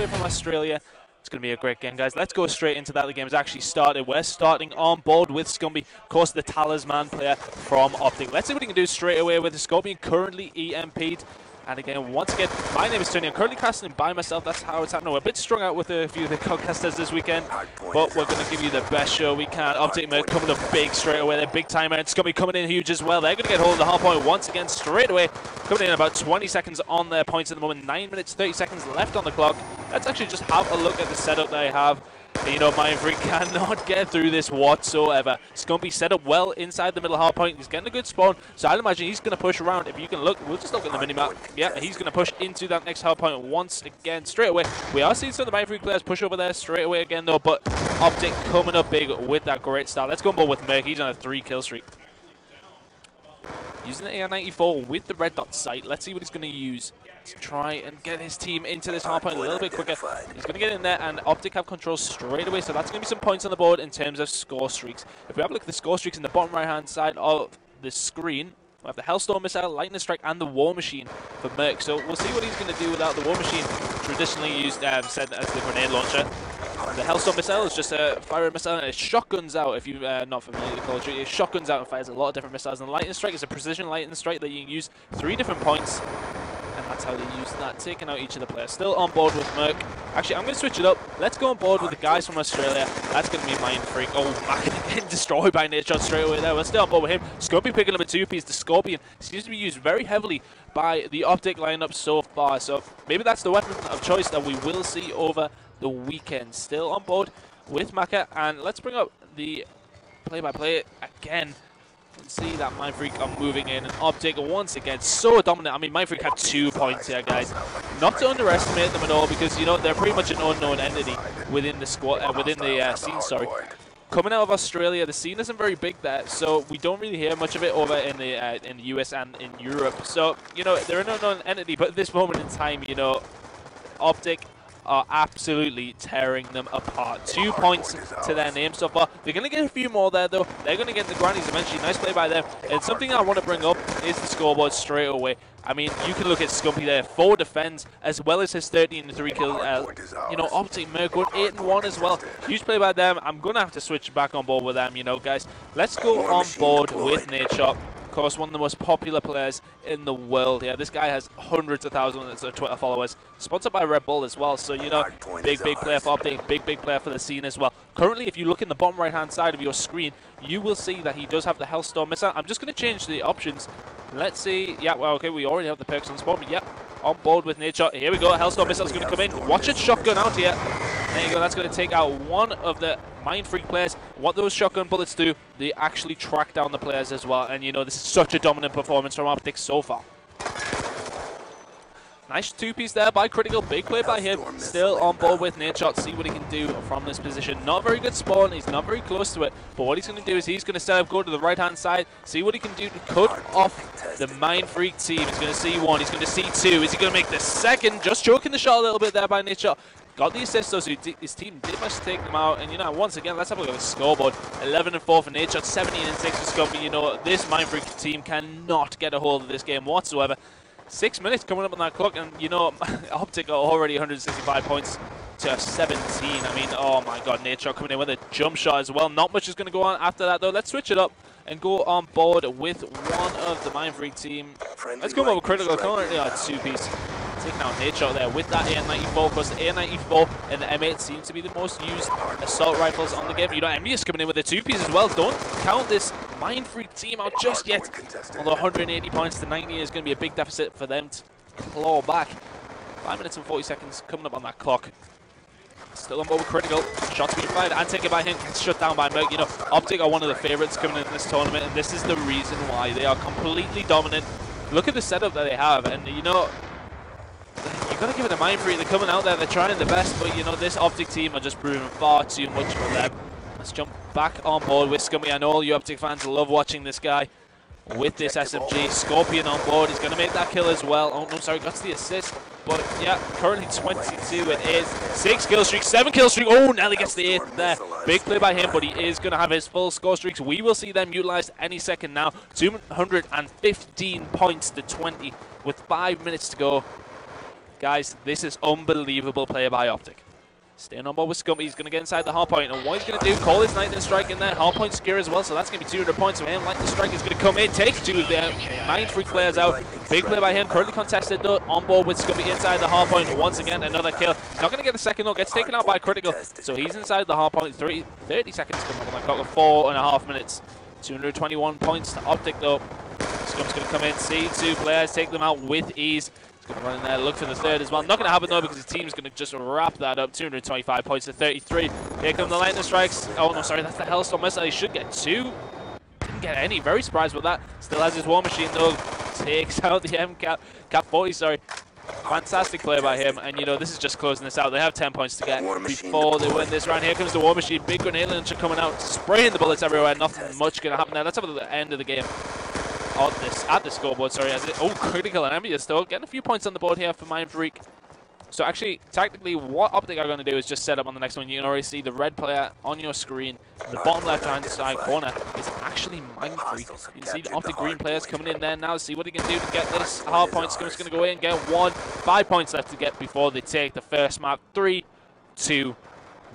away from Australia. It's going to be a great game, guys. Let's go straight into that. The game has actually started. We're starting on board with Scumpy, of course, the talisman player from Optic. Let's see what he can do straight away with the Scorpion, currently EMP'd. And again, once again, my name is Tony. I'm currently casting by myself. That's how it's happening. We're a bit strung out with a few of the podcasters this weekend, but we're going to give you the best show we can. Optic Merc coming up big straight away. They're big timer, and Scumpy coming in huge as well. They're going to get hold of the hard point once again straight away. Coming in about 20 seconds on their points at the moment. 9 minutes, 30 seconds left on the clock. Let's actually just have a look at the setup they have. You know, Mindfreak cannot get through this whatsoever. Scumpy set up well inside the middle hard point. He's getting a good spawn, so I'd imagine he's going to push around. If you can look, we'll just look at the minimap. Yeah, he's going to push into that next hard point once again, straight away. We are seeing some of the Mindfreak players push over there straight away again, though, but Optic coming up big with that great start. Let's go on board with Merc. He's on a 3-kill streak. Using the AR-94 with the red dot sight. Let's see what he's going to use to try and get his team into this hard point a little bit quicker. He's going to get in there, and Optic have control straight away, so that's going to be some points on the board in terms of score streaks. If we have a look at the score streaks in the bottom right-hand side of the screen, we have the Hellstorm Missile, Lightning Strike, and the War Machine for Merc. So we'll see what he's going to do without the War Machine, traditionally used said as the grenade launcher. The Hellstorm Missile is just a fire missile, and it shotguns out. If you're not familiar with Call of Duty, it shotguns out and fires a lot of different missiles. And the Lightning Strike is a precision Lightning Strike that you can use 3 different points. And that's how they use that, taking out each of the players. Still on board with Merc. Actually, I'm going to switch it up. Let's go on board with the guys from Australia. That's going to be Mindfreak. Oh, Mac getting destroyed by Nature straight away there. We're still on board with him. Scumpy picking up a 2-piece. The Scorpion seems to be used very heavily by the Optic lineup so far. So maybe that's the weapon of choice that we will see over the weekend. Still on board with Maka. And let's bring up the play-by-play again. See that Mindfreak are moving in, and Optic once again so dominant. I mean, Mindfreak had 2 points here, guys. Not to underestimate them at all, because you know they're pretty much an unknown entity within the squad, within the scene. Sorry, coming out of Australia, the scene isn't very big there, so we don't really hear much of it over in the US and in Europe. So you know they're an unknown entity, but at this moment in time, you know, Optic are absolutely tearing them apart. 2 points to their name so far. They're going to get a few more there, though. They're going to get the grannies eventually. Nice play by them. And something I want to bring up is the scoreboard straight away. I mean, you can look at Scumpy there. 4 defends, as well as his 13-3 kill. You know, Optic Merc going 8-1 as well. Huge play by them. I'm going to have to switch back on board with them, you know, guys. Let's go on board with Nature. Of course, one of the most popular players in the world. Yeah, this guy has hundreds of thousands of Twitter followers. Sponsored by Red Bull as well. So, you know, big player for Optic, big player for the scene as well. Currently, if you look in the bottom right-hand side of your screen, you will see that he does have the Hellstorm Missile. I'm just going to change the options. Let's see. Yeah, well, okay, we already have the perks on spawn, but yeah, on board with Nature. Here we go. Hellstorm Missile is going to come in. Watch it shotgun out here. There you go. That's going to take out one of the Mindfreak players. What those shotgun bullets do, they actually track down the players as well. And you know, this is such a dominant performance from Optic so far. Nice 2-piece there by Critical. Big play by him. Still on board with Nature. See what he can do from this position. Not very good spawn. He's not very close to it. But what he's going to do is he's going to set up, go to the right-hand side. See what he can do to cut off the Mindfreak team. He's going to see 1. He's going to see 2. Is he going to make the second? Just choking the shot a little bit there by Nature. Got the assist, though, so his team did much to take them out. And, you know, once again, let's have a look at the scoreboard. 11-4 for Nature, 17-6 for Scumpy. You know, this Mindfreak team cannot get a hold of this game whatsoever. 6 minutes coming up on that clock, and, you know, Optic are already 165 points to 17. I mean, oh, my God, Nature coming in with a jump shot as well. Not much is going to go on after that, though. Let's switch it up and go on board with one of the Mindfreak team. Let's go over Critical. Currently on 2-piece. Taking out Nature there with that AR-94, because the AR-94 and the M8 seem to be the most used assault rifles on the game. You know, Envious coming in with a 2-piece as well. Don't count this Mindfreak team out just yet. Although 180 points to 90 is going to be a big deficit for them to claw back. 5 minutes and 40 seconds coming up on that clock. Still on board with Critical. Shots being fired and taken by him. Shut down by Merc. You know, Optic are one of the favourites coming in this tournament, and this is the reason why. They are completely dominant. Look at the setup that they have, and you know, you've got to give it a Mindfreak. They're coming out there, they're trying the best, but you know, this Optic team are just proving far too much for them. Let's jump back on board with Scumpy. I know all you Optic fans love watching this guy with this SMG. Scorpion on board. He's going to make that kill as well. Oh, no, sorry, got the assist. But yeah, currently 22 it is. 6 kill streak, 7 kill streak. Oh, Nelly gets the 8th there. Big play by him, but he is going to have his full score streaks. We will see them utilized any second now. 215 points to 20 with 5 minutes to go. Guys, this is unbelievable play by Optic. Staying on board with Scumpy, he's going to get inside the hard point, and what he's going to do, call his lightning strike in there, hard point secure as well, so that's going to be 200 points for him. Lightning strike is going to come in, take two of the Mindfreak players out. Big play by him, currently contested though, on board with Scumpy inside the hard point. Once again, another kill. He's not going to get the second though, gets taken out by Critical, so he's inside the hard point. 30 seconds coming up on the clock, 4.5 minutes. 221 points to Optic though. Scump's going to come in, see two players, take them out with ease. Going to run in there, look for the third as well. Not going to happen though because his team's going to just wrap that up. 225 points to 33. Here come the lightning strikes. Oh no, sorry, that's the Hellstorm missile. He should get two. Didn't get any. Very surprised with that. Still has his War Machine though. Takes out the Cap 40. Sorry. Fantastic play by him. And you know this is just closing this out. They have 10 points to get before they win this round. Here comes the War Machine. Big grenade launcher coming out, spraying the bullets everywhere. Nothing much going to happen there. Let's have a look at the end of the game. At the scoreboard, sorry. Critical and Envious still getting a few points on the board here for Mindfreak. So actually, tactically, what Optic are going to do is just set up on the next one. You can already see the red player on your screen. The bottom left-hand side corner is actually Mindfreak. You can see the Optic green players coming in there now. See what he can do to get this hard point. Scump's going to go in and get 5 points left to get before they take the first map. 3, 2,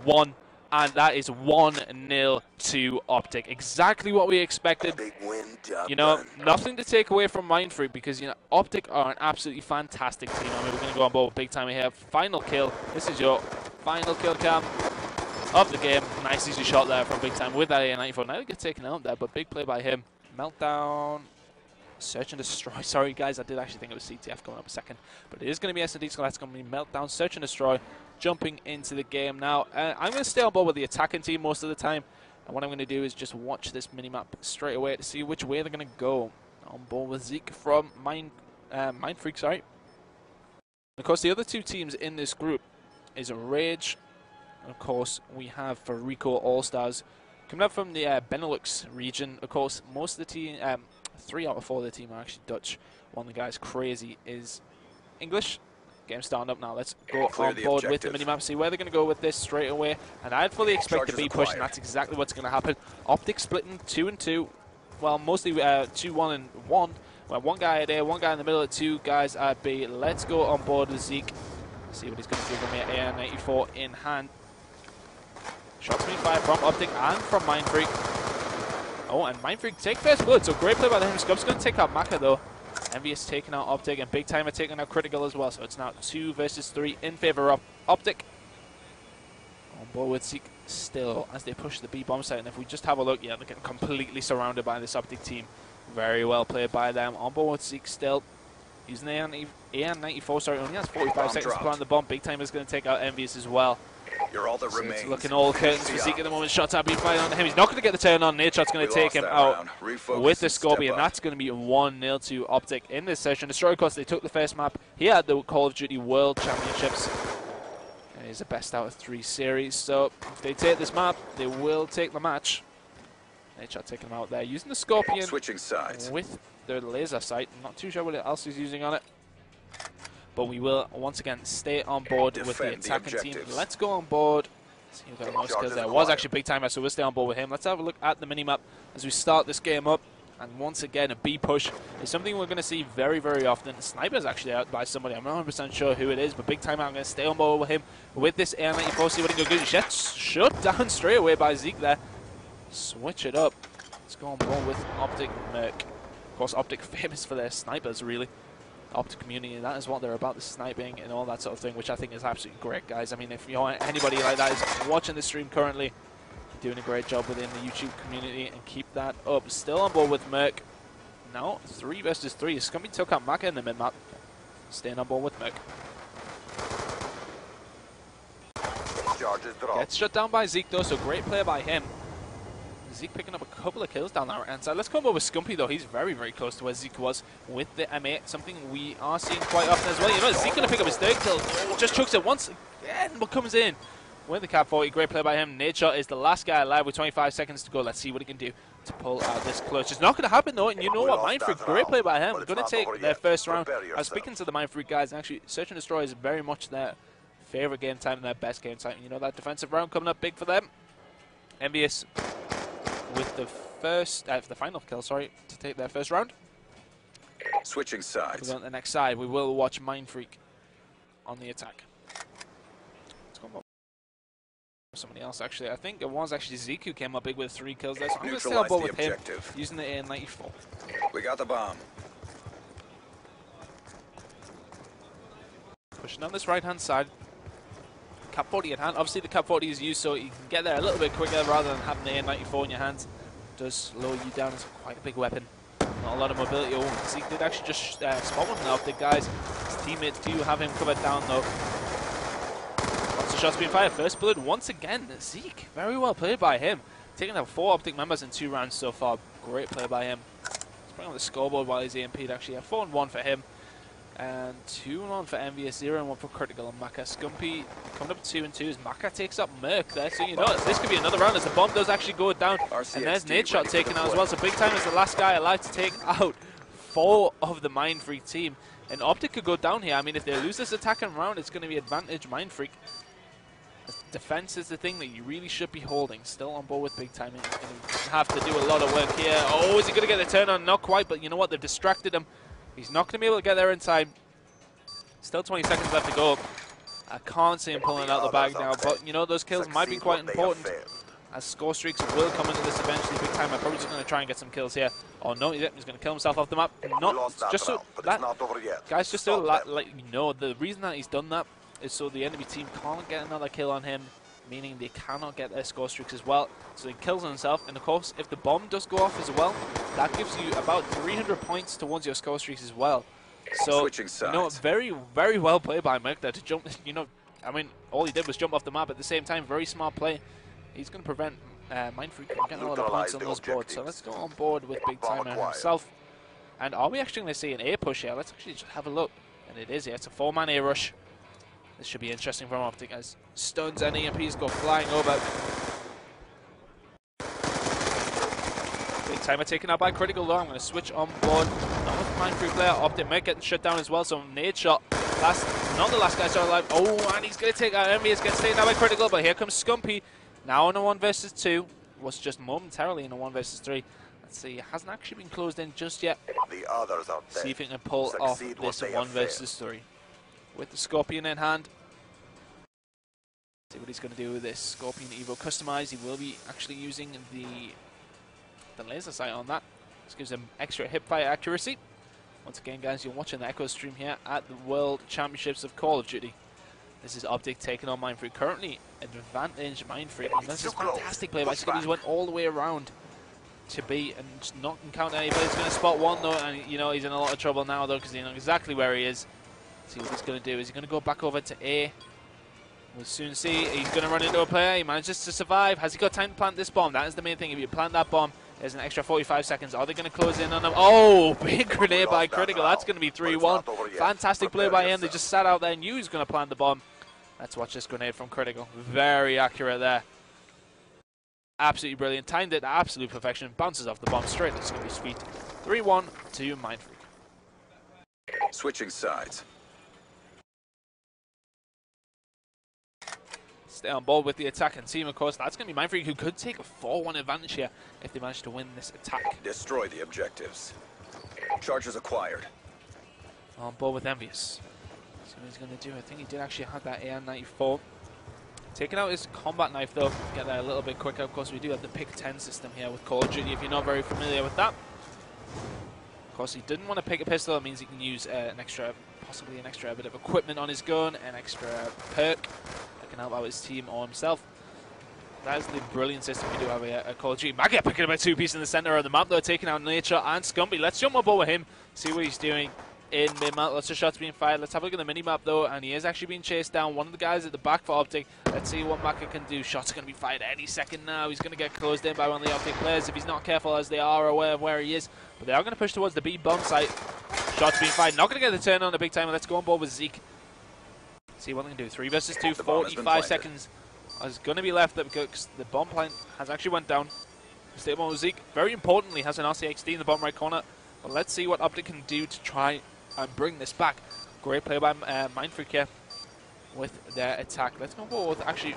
1. And that is 1-0 to Optic. Exactly what we expected. You know, nothing to take away from Mindfreak because, you know, Optic are an absolutely fantastic team. I mean, we're going to go on board with Big Time here. Final kill. This is your final kill cam of the game. Nice easy shot there from Big Time with that AN-94. Now they get taken out there, but big play by him. Meltdown. Search and destroy. Sorry, guys, I did actually think it was CTF coming up a second. But it is going to be S&D, so that's going to be Meltdown, search and destroy. Jumping into the game now. I'm going to stay on board with the attacking team most of the time. And what I'm going to do is just watch this minimap straight away to see which way they're going to go. On board with Zeke from Mindfreak, sorry. Of course, the other two teams in this group is Rage. And of course, we have Farico All-Stars. Coming up from the Benelux region. Of course, most of the team... 3 out of 4 of the team are actually Dutch. One of the guys, Crazy, is English. Game starting up now. Let's go on board with the minimap, see where they're going to go with this straight away. And I'd fully expect the B push, and that's exactly what's going to happen. Optic splitting 2 and 2. Well, mostly 2, 1 and 1. Well, one guy at A, one guy in the middle, 2 guys at B. Let's go on board with Zeke. See what he's going to do from here. AN-94 in hand. Shots being fired from Optic and from Mindfreak. Oh, and Mindfreak take first blood, so great play by him. Scump's going to take out Maka though. Envious taking out Optic, and Big Timer taking out Critical as well. So it's now 2 versus 3 in favor of Optic. On board with Zeke still as they push the B bomb site. And if we just have a look, yeah, they're getting completely surrounded by this Optic team. Very well played by them. On board with Zeke still. Using the AN-94, sorry, only has 45 seconds to plant the bomb. Big Timer's going to take out Envious as well. You're all that So remains. it's looking all curtains for Zeke at the moment. Shots are being fired on him. He's not going to get the turn on. Nadeshot's going to take him out with the Scorpion. That's going to be 1-0 to Optic in this session. Destroy, of course, they took the first map here at the Call of Duty World Championships. And it is a best out of 3 series. So if they take this map, they will take the match. Nadeshot taking him out there. Using the Scorpion switching sides with their laser sight. I'm not too sure what else he's using on it. But we will, once again, stay on board with the attacking team. Let's go on board. See who got the most kills there. It was actually Big Timer, so we'll stay on board with him. Let's have a look at the minimap as we start this game up. And once again, a B push is something we're going to see very, very often. Sniper's actually out by somebody. I'm not 100% sure who it is, but Big Timer, I'm going to stay on board with him with this AN-94. See what he can do. Shut down straight away by Zeke there. Switch it up. Let's go on board with Optic Merc. Of course, Optic famous for their snipers, really. Optic community, that is what they're about, the sniping and all that sort of thing, which I think is absolutely great, guys. I mean, if you're anybody like that is watching the stream currently, you're doing a great job within the YouTube community, and keep that up. Still on board with Merc. Now 3 versus 3. Scumpy took out Maka in the mid-map. Staying on board with Merc. Gets shut down by Zeke though, so great play by him. Zeke picking up a couple of kills down that right hand side. Let's come over with Scumpy though. He's very, very close to where Zeke was with the M8. Something we are seeing quite often as well. You know, Zeke going to pick up his 3rd kill. Oh, just chucks it once again, but comes in with the Cap 40. Great play by him. Nadeshot is the last guy alive with 25 seconds to go. Let's see what he can do to pull out this clutch. It's not going to happen though, and you know what, Mindfreak, great play by him. Going to take their first round. I was speaking to the Mindfreak guys, and actually Search and Destroy is very much their favourite game time and their best game time. You know, that defensive round coming up big for them. Envious with the final kill, sorry, to take their first round. switching sides. On the next side, we will watch Mindfreak on the attack. Let's go on somebody else, actually. I think it was actually Zeke who came up big with 3 kills there, so I'm going to stay on board with him using the AN-94. We got the bomb. Pushing on this right-hand side. Cap 40 at hand. Obviously, the Cap 40 is used so you can get there a little bit quicker rather than having the AN-94 in your hands. It does slow you down. It's quite a big weapon. Not a lot of mobility. Oh, Zeke did actually just spot one now, Optic guys. His teammates do have him covered down though. Lots of shots being fired. First blood once again. Zeke, very well played by him. Taking out 4 Optic members in 2 rounds so far. Great play by him. Let's bring on the scoreboard while he's EMP'd actually. 4-1 for him. And 2-1 for Envious, 0-1 for Critical and Maka. Scumpy coming up 2-2 as Maka takes up Merc there. So you know this could be another round as the bomb does actually go down. And there's Nade Shot taken out as well. So Big Time is the last guy alive to take out 4 of the Mindfreak team. And Optic could go down here. I mean, if they lose this attacking round, it's going to be advantage Mindfreak. Defense is the thing that you really should be holding. Still on board with Big Time. He's going to have to do a lot of work here. Oh, is he going to get the turn on? Not quite, but you know what? They've distracted him. He's not going to be able to get there in time. Still 20 seconds left to go. I can't see him pulling out the bag now, but you know, those kills might be quite important as score streaks will come into this eventually. Big Time are probably just going to try and get some kills here. Oh no, he's going to kill himself off the map. Not just so that, guys, just so like you know, the reason that he's done that is so the enemy team can't get another kill on him, meaning they cannot get their score streaks as well. So he kills himself, and of course, if the bomb does go off as well, that gives you about 300 points towards your score streaks as well. So, you know, very, very well played by Merc there to jump, you know, I mean, all he did was jump off the map at the same time. Very smart play. He's going to prevent Mindfreak from getting a lot of points on those boards. So let's go on board with Big Timer himself. And are we actually going to see an A push here? Let's actually just have a look. And it is, yeah, it's a 4-man A rush. This should be interesting from Optic as stuns and EMPs go flying over. Big Timer taken out by Critical though. I'm going to switch on board. Mindfreak player, Optic might get shut down as well, so Nade Shot, not the last guy still alive. Oh, and he's going to take out Envious, gets taken out by Critical, but here comes Scumpy, now in a 1 versus 2, was just momentarily in a 1 versus 3. Let's see, it hasn't actually been closed in just yet. The others out there. See if he can pull off this 1 versus 3. With the Scorpion in hand. See what he's going to do with this Scorpion Evo customized. He will be actually using the laser sight on that. This gives him extra hipfire accuracy. Once again, guys, you're watching the Echo stream here at the World Championships of Call of Duty. This is Optic taking on Mindfreak. Currently, advantage Mindfreak. And this is fantastic play by Scubbies. Went all the way around to B and just not encounter anybody. He's going to spot one, though, and you know he's in a lot of trouble now, though, because he knows exactly where he is. See what he's going to do. Is he going to go back over to A? We'll soon see. He's going to run into a player. He manages to survive. Has he got time to plant this bomb? That is the main thing. If you plant that bomb, there's an extra 45 seconds. Are they going to close in on him? Oh, big grenade by Critical. That's going to be 3-1. Fantastic play by him. They just sat out there and knew he was going to plant the bomb. Let's watch this grenade from Critical. Very accurate there. Absolutely brilliant. Timed it to absolute perfection. Bounces off the bomb straight to Scumpy's feet. 3-1 to Mindfreak. Switching sides. Stay on board with the attacking team, of course. That's going to be Mindfreak, who could take a 4-1 advantage here if they manage to win this attack. Destroy the objectives. Charges acquired. On board with Envious. See what he's going to do. I think he did actually have that AN-94. Taking out his combat knife, though. Get there a little bit quicker. Of course, we do have the Pick 10 system here with Call of Duty, if you're not very familiar with that. Of course, he didn't want to pick a pistol. It means he can use possibly an extra bit of equipment on his gun, an extra perk. Can help out his team or himself. That is the brilliant system we do have here at Call of Duty. Maggie picking up a 2-piece in the center of the map, though, taking out Nature and Scumpy. Let's jump up over him, see what he's doing in mid-map. Lots of shots being fired. Let's have a look at the mini-map, though, and he is actually being chased down. One of the guys at the back for Optic. Let's see what Maka can do. Shots are going to be fired any second now. He's going to get closed in by one of the Optic players if he's not careful, as they are aware of where he is. But they are going to push towards the B bomb site. Shots being fired. Not going to get the turn on the Big Timer. Let's go on board with Zeke. See what they can do. 3 versus 2, 45 seconds is going to be left because the bomb plant has actually went down. Stay on with Zeke. Very importantly, has an RCXD in the bottom right corner. But let's see what Optic can do to try and bring this back. Great play by Mindfreak here with their attack. Let's go forward with actually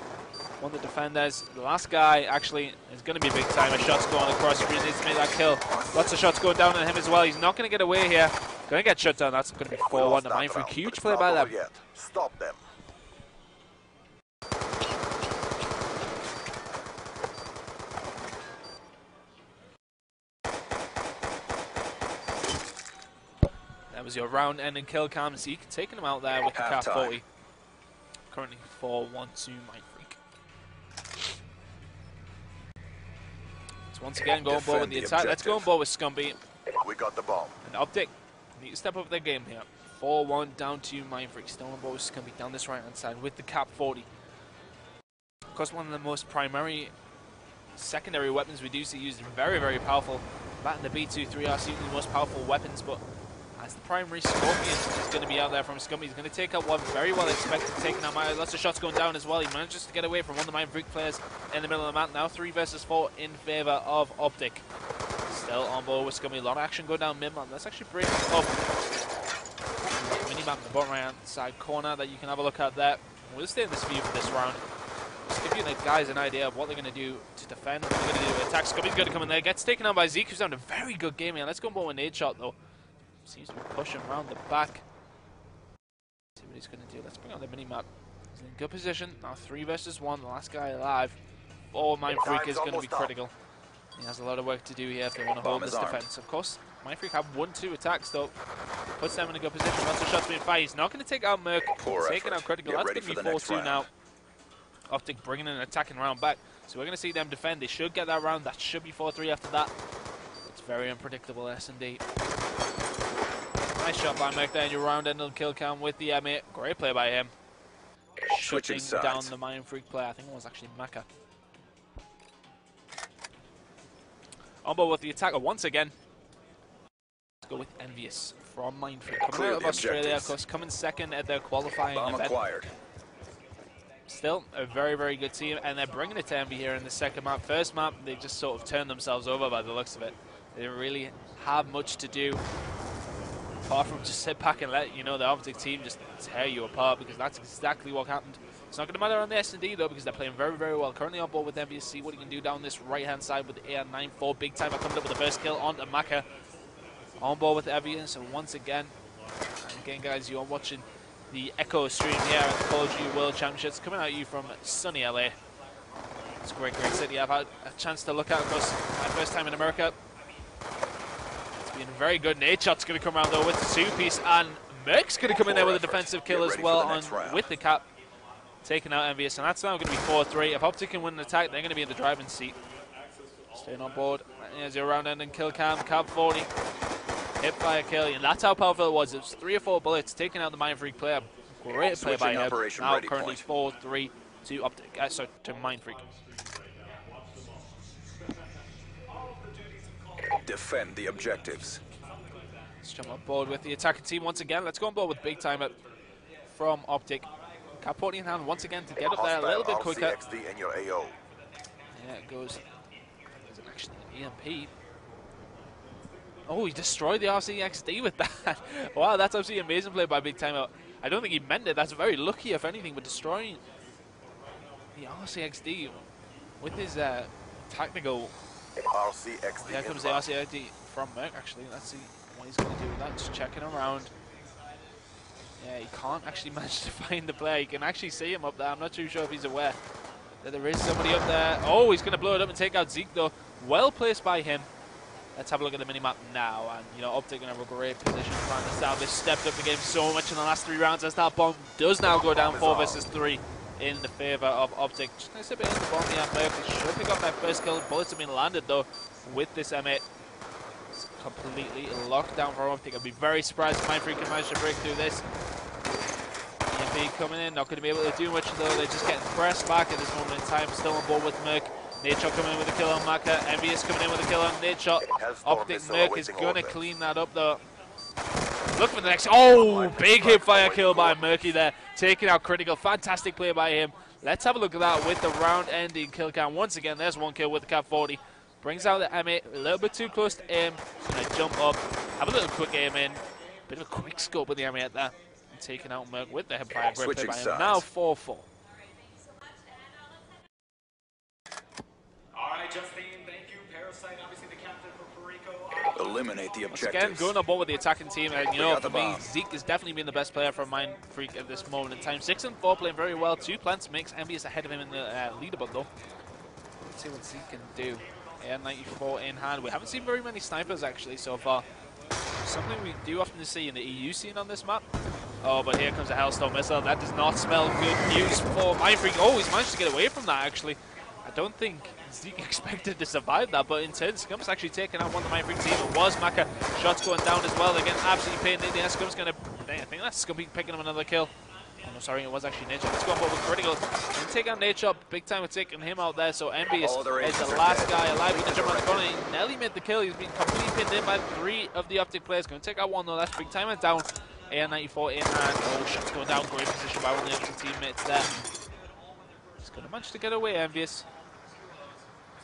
one of the defenders. The last guy actually is going to be a Big Timer. Shots going across. He needs to make that kill. Lots of shots going down on him as well. He's not going to get away here. Gonna get shut down. That's gonna be 4-1 to Mindfreak. Huge play by them. Stop them. That was your round ending kill cam. Zeke taking him out there with the Cap 40. Currently 4-1 to Mindfreak. So once again, go on board with the attack. Let's go on board with Scumbie. We got the bomb. And Optic need to step up their game here. 4-1 down to Mindfreak. Still on board with Scumbie down this right hand side with the Cap 40. Of course, one of the most primary secondary weapons we do see used, very, very powerful. That and the B23 are certainly the most powerful weapons, but as the primary Scorpion is going to be out there from Scumbie, he's going to take out one very well expected, taking out Maya. Lots of shots going down as well. He manages to get away from one of the Mindfreak players in the middle of the map. Now 3 versus 4 in favor of Optic. Still on board with Scumbie. A lot of action going down mid-map. Let's actually bring up the mini-map in the bottom right-hand side corner that you can have a look at there. We'll stay in this view for this round. Just give you the guys an idea of what they're going to do to defend, what they're going to do to attack. Scumbie's going to come in there. Gets taken out by Zeke, who's having a very good game here. Let's go on board with Nade Shot, though. Seems to be pushing around the back. See what he's going to do. Let's bring out the mini-map. He's in good position. Now 3 versus 1. The last guy alive. Mindfreak is going to be critical. He has a lot of work to do here if they want to hold this defense. Of course, Mindfreak have 1-2 attacks, though. Puts them in a good position. Lots of shots being fired. He's not going to take out Merc. Taking out critical. That's going to be 4-2 now. Optic bringing in an attacking round back. So we're going to see them defend. They should get that round. That should be 4-3 after that. It's very unpredictable, S&D. Nice shot by Merc there in your round ending kill cam with the M8. Great play by him. Shutting down the Mindfreak player. I think it was actually Maka. On board with the attacker once again. Let's go with Envious from Mindfreak. Coming out of Australia, of course, coming second at their qualifying event. Still a very, very good team, and they're bringing it to Envy here in the second map. First map, they just sort of turned themselves over by the looks of it. They didn't really have much to do apart from just sit back and let the Optic team just tear you apart, because that's exactly what happened. It's not going to matter on the S&D though, because they're playing very, very well. Currently on board with Envious. See what he can do down this right-hand side with the AR-94. Big time coming up with the first kill onto Maka. On board with Envious. So once again, and again, guys, you are watching the Echo stream here at the Call of Duty World Championships, coming at you from sunny LA. It's a great, great city. I've had a chance to look at, of course, my first time in America. It's been very good. Nade Shot's going to come around though with the 2-piece, and Merc's going to come in there with a defensive kill as well with the cap. Taking out Envious, and that's now going to be 4-3. If Optic can win an attack, they're going to be in the driving seat. Staying on board. Here's your round ending kill cam. Cap 40. Hit by a kill, and that's how powerful it was. It was 3 or 4 bullets, taking out the Mindfreak player. Great play by him. Now currently 4-3 to Optic. Sorry, to Mindfreak. Defend the objectives. Let's jump on board with the attacking team once again. Let's go on board with Big Timer from Optic. Cap 40 in hand once again to get up there a little bit quicker. Yeah, it goes. Isn't actually an EMP. Oh, he destroyed the RCXD with that. Wow, that's absolutely amazing play by Big Timer. I don't think he meant it. That's very lucky, if anything, with destroying the RCXD with his tactical. RCXD. Here comes the RCXD from Merc, actually. Let's see what he's going to do with that. Just checking around. Yeah, he can't actually manage to find the player. You can actually see him up there. I'm not too sure if he's aware that there is somebody up there. Oh, he's going to blow it up and take out Zeke, though. Well placed by him. Let's have a look at the minimap now. And, Optic going to have a great position trying to establish. Stepped up the game so much in the last 3 rounds as that bomb does now go down 4 versus 3 in the favor of Optic. Just going to sit behind the bomb here. Merc should pick up that first kill. Bullets have been landed, though, with this M8. It's completely locked down for Optic. I'd be very surprised if Mindfreak can manage to break through this. EMP coming in, not going to be able to do much, though. They're just getting pressed back at this moment in time. Still on board with Merc. Nade Shot coming in with a kill on Maka. Envious coming in with a kill on Nade Shot. Optic Merc is going to clean that up, though. Look for the next. Oh, big hip fire kill by Murky there. Taking out critical. Fantastic play by him. Let's have a look at that with the round ending kill count. Once again, there's 1 kill with the Cap 40. Brings out the M8. A little bit too close to aim. Going to jump up. Have a little quick aim in. Bit of a quick scope with the M8 there. And taking out Merc with the hip fire. Great play by him. Now 4-4. Justine, thank you. Parasite, obviously the captain for Perico. Eliminate the Once again, objectives. going on board with the attacking team, and you know, got for the me, bomb. Zeke has definitely been the best player for Mindfreak at this moment in time. 6 and 4 playing very well. 2 plants makes Envious ahead of him in the leaderboard though. Let's see what Zeke can do. AR-94 in hand. We haven't seen very many snipers actually so far. Something we do often see in the EU scene on this map. Oh, but here comes a Hellstorm missile. That does not smell good news for Mindfreak. Oh, he's managed to get away from that actually. I don't think Zeke expected to survive that, but in turn, Scum's actually taking out one of the Mindfreak team. It was Maka. Shots going down as well. Again, absolutely pained in there. Scum's going to... I think that's Scum picking up another kill. Oh, no, sorry, it was actually Nature. Let's go on board with Critical. And take out Nature. Big time with taking him out there. So Envious is the last guy alive. He's going to jump around the corner. He nearly made the kill. He's been completely pinned in by 3 of the Optic players. Going to take out one, though. That's Big Timer down. AR-94 in hand. Oh, shots going down. Great position by one of the Optic teammates there. He's going to manage to get away, Envious.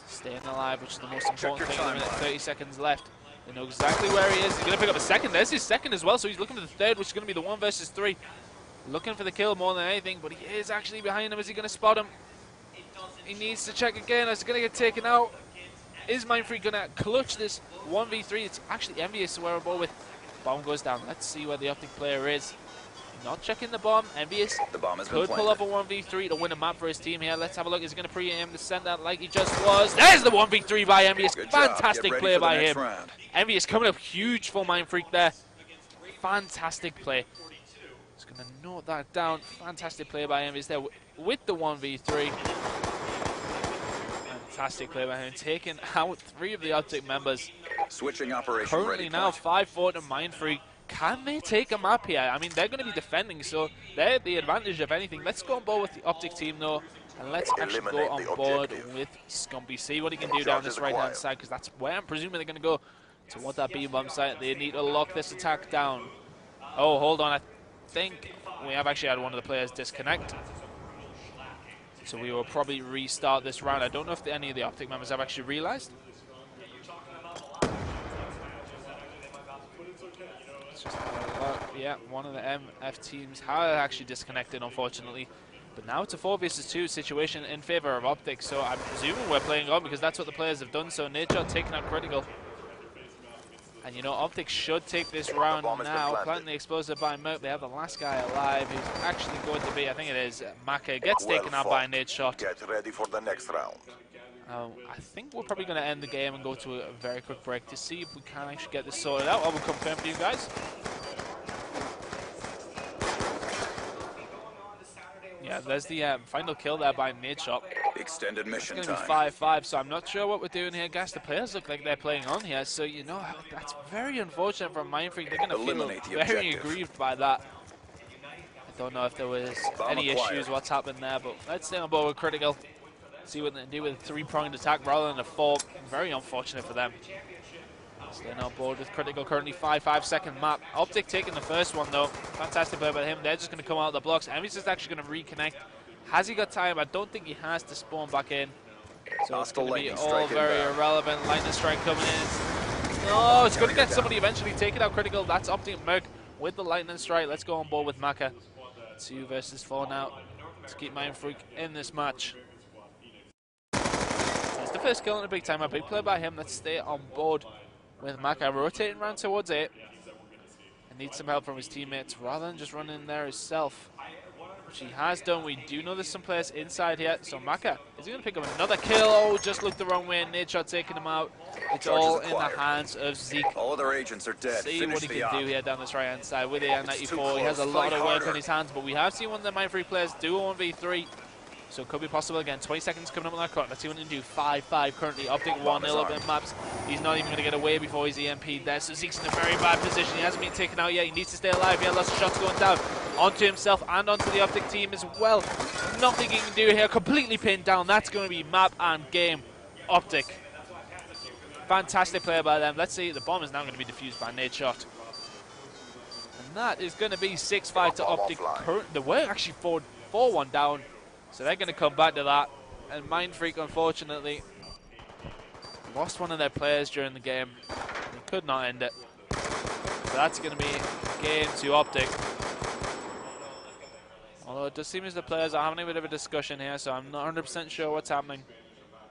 Staying alive, which is the most important thing. 30 seconds left. They know exactly where he is. He's going to pick up a second. There's his second as well, so he's looking for the third, which is going to be the 1 versus 3. Looking for the kill more than anything, but he is actually behind him. Is he going to spot him? He needs to check again. Is he going to get taken out? Is Mindfreak going to clutch this 1v3? It's actually Envious to wear a ball with. Bomb goes down. Let's see where the Optic player is. Not checking the bomb. Envious could pull up a 1v3 to win a map for his team here. Let's have a look. Is he going to pre-aim the send that like he just was? There's the 1v3 by Envious. Fantastic play by him. Envious coming up huge for Mindfreak there. Fantastic play. Just going to note that down. Fantastic play by Envious there with the 1v3. Fantastic play by him. Taking out 3 of the Optic members. Switching operation. Currently now 5-4 to Mindfreak. Can they take a map here? I mean, they're going to be defending, so they're the advantage of anything. Let's go on board with the Optic team, though, and let's actually go on board with Scumpy. See what he can do down this right-hand side, because that's where I'm presuming they're going to go toward that B-bomb site. They need to lock this attack down. Oh, hold on. I think we have actually had one of the players disconnect. So we will probably restart this round. I don't know if any of the Optic members have actually realized. Yeah, one of the MF teams has actually disconnected, unfortunately. But now it's a 4 versus 2 situation in favor of Optic, so I'm presuming we're playing on because that's what the players have done. So Nature taking out Critical. And you know, Optic should take this round now. Planting the explosive by Merc. They have the last guy alive who's actually going to be, I think it is, Maka. Gets taken out by a nade shot. Get ready for the next round. I think we're probably going to end the game and go to a very quick break to see if we can actually get this sorted out. I will confirm for you guys. Yeah, there's the final kill there by Nade Shot. Extended mission time. It's going to be 5-5, so I'm not sure what we're doing here, guys. The players look like they're playing on here, so you know, that's very unfortunate for Mindfreak. They're going to feel very aggrieved by that. I don't know if there was any issues, what's happened there, but let's stay on board with Critical. See what they do with a 3-pronged attack rather than a 4. Very unfortunate for them. Staying on board with Critical, currently 5-5 second map. Optic taking the first one though. Fantastic play by him. They're just going to come out of the blocks. Envy's just actually going to reconnect. Has he got time? I don't think he has to spawn back in. So it's going to be all very irrelevant. Lightning strike coming in. No, it's going to get somebody eventually. Take it out Critical. That's Optic Merc with the lightning strike. Let's go on board with Maka. 2 versus 4 now. Let's keep Mindfreak in this match. It's the first kill in a big time. A big play by him. Let's stay on board with Maka rotating around towards it. And needs some help from his teammates rather than just running in there himself, which he has done. We do know there's some players inside here. So Maka, is he going to pick up another kill? Oh, just looked the wrong way. Nade Shot taking him out. It's all in the hands of Zeke. All other agents are dead. See what he can do here down this right-hand side with the AR-94. He has a lot of work on his hands, but we have seen one of the Mindfreak players do a 1v3. So it could be possible again. 20 seconds coming up on that clock. Let's see what he can do. 5-5 currently. Optic 1-0 up in maps. He's not even going to get away before he's EMP'd there. So Zeke's in a very bad position. He hasn't been taken out yet. He needs to stay alive. He has lots of shots going down onto himself and onto the Optic team as well. Nothing he can do here. Completely pinned down. That's going to be map and game. Optic. Fantastic play by them. Let's see. The bomb is now going to be defused by Nade Shot. And that is going to be 6-5 to Optic. They were actually 4-1 down. So they're going to come back to that. And Mindfreak, unfortunately, lost one of their players during the game. They could not end it. So that's going to be game to Optic. Although it does seem as the players are having a bit of a discussion here, so I'm not 100% sure what's happening.